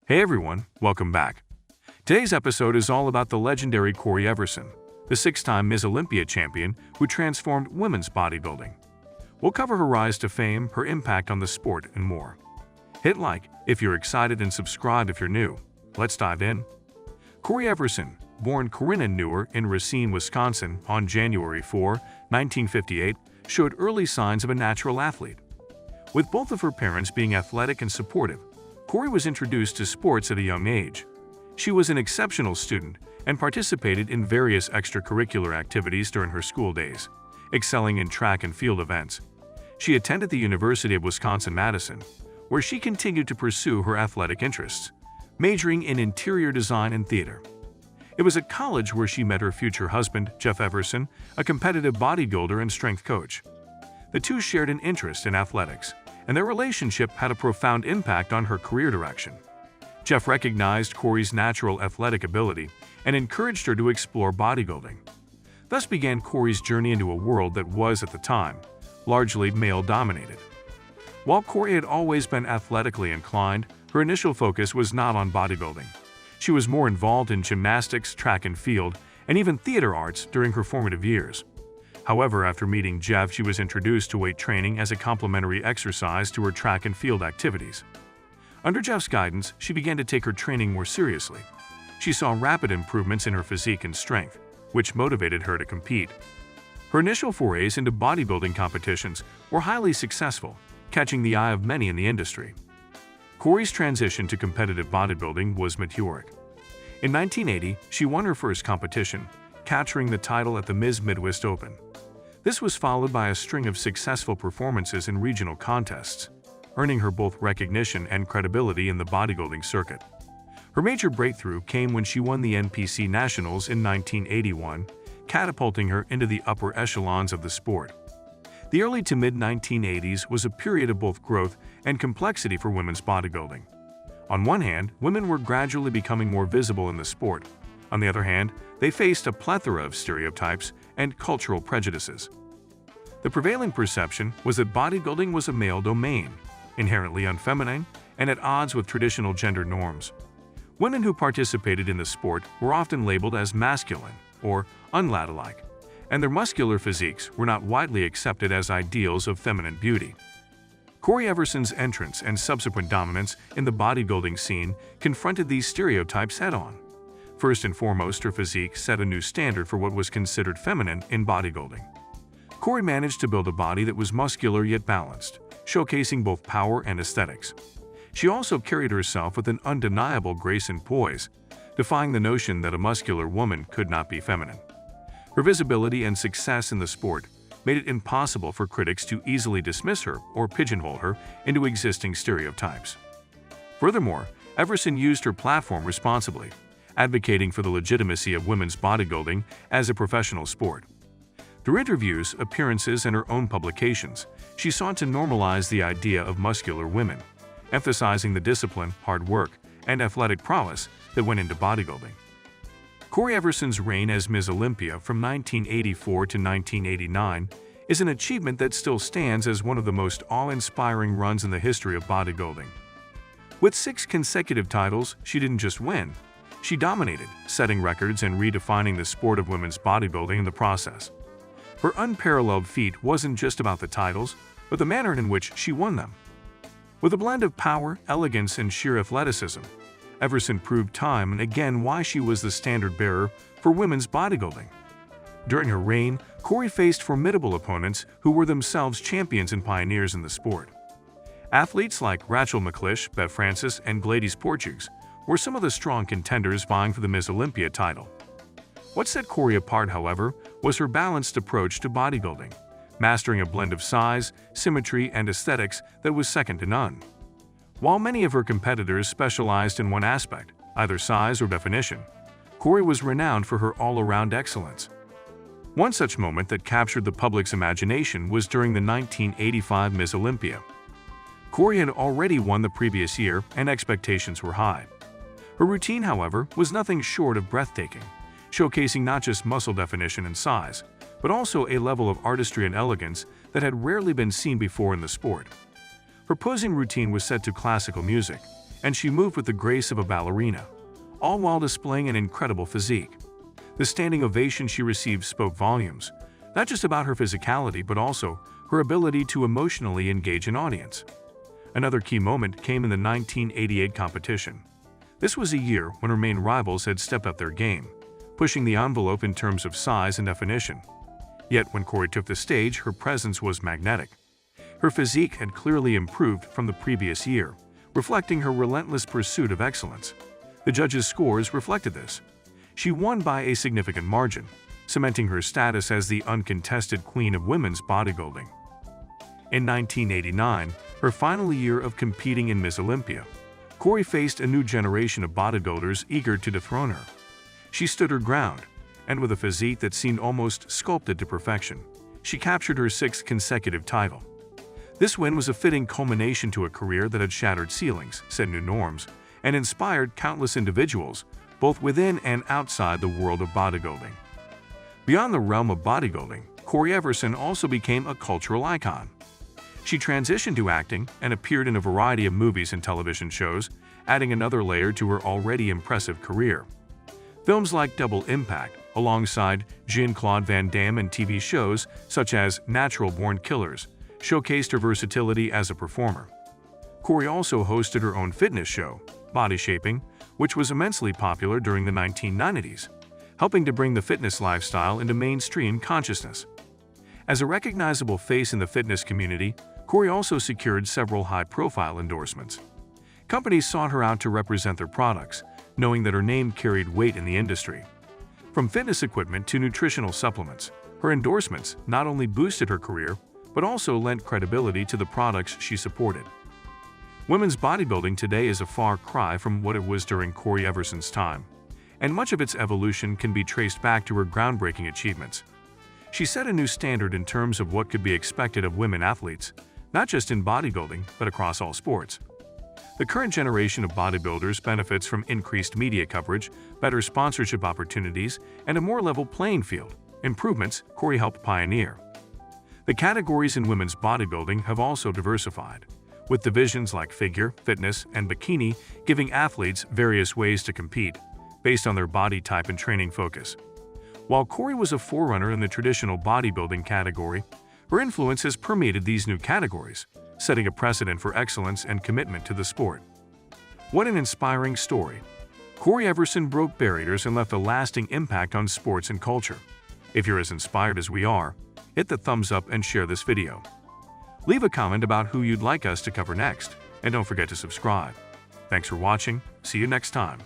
Hey everyone, welcome back. Today's episode is all about the legendary Cory Everson, the six-time Ms. Olympia champion who transformed women's bodybuilding. We'll cover her rise to fame, her impact on the sport, and more. Hit like if you're excited and subscribe if you're new. Let's dive in. Cory Everson, born Corinna Kneuer in Racine, Wisconsin on January 4, 1958, showed early signs of a natural athlete. With both of her parents being athletic and supportive, Cory was introduced to sports at a young age. She was an exceptional student and participated in various extracurricular activities during her school days, excelling in track and field events. She attended the University of Wisconsin-Madison, where she continued to pursue her athletic interests, majoring in interior design and theater. It was at college where she met her future husband, Jeff Everson, a competitive bodybuilder and strength coach. The two shared an interest in athletics, and their relationship had a profound impact on her career direction. Jeff recognized Cory's natural athletic ability and encouraged her to explore bodybuilding. Thus began Cory's journey into a world that was, at the time, largely male-dominated. While Cory had always been athletically inclined, her initial focus was not on bodybuilding. She was more involved in gymnastics, track and field, and even theater arts during her formative years. However, after meeting Jeff, she was introduced to weight training as a complementary exercise to her track and field activities. Under Jeff's guidance, she began to take her training more seriously. She saw rapid improvements in her physique and strength, which motivated her to compete. Her initial forays into bodybuilding competitions were highly successful, catching the eye of many in the industry. Cory's transition to competitive bodybuilding was meteoric. In 1980, she won her first competition, capturing the title at the Ms. Midwest Open. This was followed by a string of successful performances in regional contests, earning her both recognition and credibility in the bodybuilding circuit. Her major breakthrough came when she won the NPC Nationals in 1981, catapulting her into the upper echelons of the sport. The early to mid-1980s was a period of both growth and complexity for women's bodybuilding. On one hand, women were gradually becoming more visible in the sport. On the other hand, they faced a plethora of stereotypes and cultural prejudices. The prevailing perception was that bodybuilding was a male domain, inherently unfeminine, and at odds with traditional gender norms. Women who participated in the sport were often labeled as masculine or unladylike, and their muscular physiques were not widely accepted as ideals of feminine beauty. Cory Everson's entrance and subsequent dominance in the bodybuilding scene confronted these stereotypes head-on. First and foremost, her physique set a new standard for what was considered feminine in bodybuilding. Cory managed to build a body that was muscular yet balanced, showcasing both power and aesthetics. She also carried herself with an undeniable grace and poise, defying the notion that a muscular woman could not be feminine. Her visibility and success in the sport made it impossible for critics to easily dismiss her or pigeonhole her into existing stereotypes. Furthermore, Everson used her platform responsibly, advocating for the legitimacy of women's bodybuilding as a professional sport. Through interviews, appearances, and her own publications, she sought to normalize the idea of muscular women, emphasizing the discipline, hard work, and athletic prowess that went into bodybuilding. Cory Everson's reign as Ms. Olympia from 1984 to 1989 is an achievement that still stands as one of the most awe-inspiring runs in the history of bodybuilding. With 6 consecutive titles, she didn't just win, she dominated, setting records and redefining the sport of women's bodybuilding in the process. Her unparalleled feat wasn't just about the titles, but the manner in which she won them. With a blend of power, elegance, and sheer athleticism, Everson proved time and again why she was the standard-bearer for women's bodybuilding. During her reign, Cory faced formidable opponents who were themselves champions and pioneers in the sport. Athletes like Rachel McLish, Bev Francis, and Gladys Portugues were some of the strong contenders vying for the Ms. Olympia title. What set Cory apart, however, was her balanced approach to bodybuilding, mastering a blend of size, symmetry, and aesthetics that was second to none. While many of her competitors specialized in one aspect, either size or definition, Cory was renowned for her all-around excellence. One such moment that captured the public's imagination was during the 1985 Ms. Olympia. Cory had already won the previous year, and expectations were high. Her routine, however, was nothing short of breathtaking, showcasing not just muscle definition and size, but also a level of artistry and elegance that had rarely been seen before in the sport. Her posing routine was set to classical music, and she moved with the grace of a ballerina, all while displaying an incredible physique. The standing ovation she received spoke volumes, not just about her physicality but also her ability to emotionally engage an audience. Another key moment came in the 1988 competition. This was a year when her main rivals had stepped up their game, pushing the envelope in terms of size and definition. Yet when Cory took the stage, her presence was magnetic. Her physique had clearly improved from the previous year, reflecting her relentless pursuit of excellence. The judges' scores reflected this. She won by a significant margin, cementing her status as the uncontested queen of women's bodybuilding. In 1989, her final year of competing in Miss Olympia, Cory faced a new generation of bodybuilders eager to dethrone her. She stood her ground, and with a physique that seemed almost sculpted to perfection, she captured her sixth consecutive title. This win was a fitting culmination to a career that had shattered ceilings, set new norms, and inspired countless individuals, both within and outside the world of bodybuilding. Beyond the realm of bodybuilding, Cory Everson also became a cultural icon. She transitioned to acting and appeared in a variety of movies and television shows, adding another layer to her already impressive career. Films like Double Impact, alongside Jean-Claude Van Damme, and TV shows such as Natural Born Killers, showcased her versatility as a performer. Cory also hosted her own fitness show, Body Shaping, which was immensely popular during the 1990s, helping to bring the fitness lifestyle into mainstream consciousness. As a recognizable face in the fitness community, Cory also secured several high-profile endorsements. Companies sought her out to represent their products, knowing that her name carried weight in the industry. From fitness equipment to nutritional supplements, her endorsements not only boosted her career, but also lent credibility to the products she supported. Women's bodybuilding today is a far cry from what it was during Cory Everson's time, and much of its evolution can be traced back to her groundbreaking achievements. She set a new standard in terms of what could be expected of women athletes, not just in bodybuilding, but across all sports. The current generation of bodybuilders benefits from increased media coverage, better sponsorship opportunities, and a more level playing field, improvements Cory helped pioneer. The categories in women's bodybuilding have also diversified, with divisions like figure, fitness, and bikini giving athletes various ways to compete, based on their body type and training focus. While Cory was a forerunner in the traditional bodybuilding category, her influence has permeated these new categories, setting a precedent for excellence and commitment to the sport. What an inspiring story! Cory Everson broke barriers and left a lasting impact on sports and culture. If you're as inspired as we are, hit the thumbs up and share this video. Leave a comment about who you'd like us to cover next, and don't forget to subscribe. Thanks for watching. See you next time.